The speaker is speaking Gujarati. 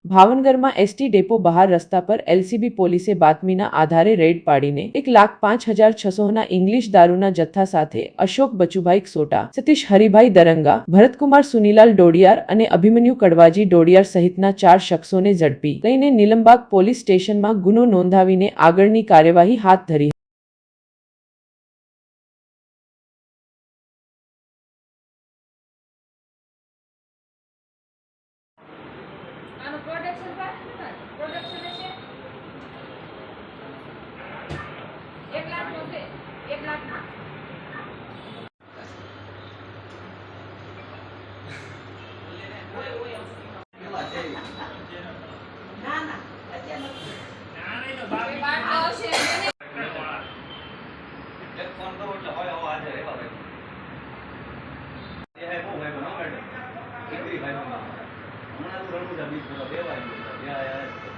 ભાવનગરમાં એસટી ડેપો બહાર રસ્તા પર એલસીબી પોલીસે બાતમીના આધારે રેડ પાડીને 1,05,600ના ઇંગ્લિશ દારૂના જથ્થા સાથે અશોક બચુભાઈ સોટા, સતીશ હરિભાઈ દરંગા, ભરતકુમાર સુનીલાલ ડોડિયાર અને અભિમન્યુ કડવાજી ડોડિયાર સહિતના 4 શખ્સોને ઝડપી લઈને નીલમબાગ પોલીસ સ્ટેશનમાં ગુનો નોંધાવીને આગળની કાર્યવાહી હાથ ધરી. હમણાં તો રણું છે 20 બે વાર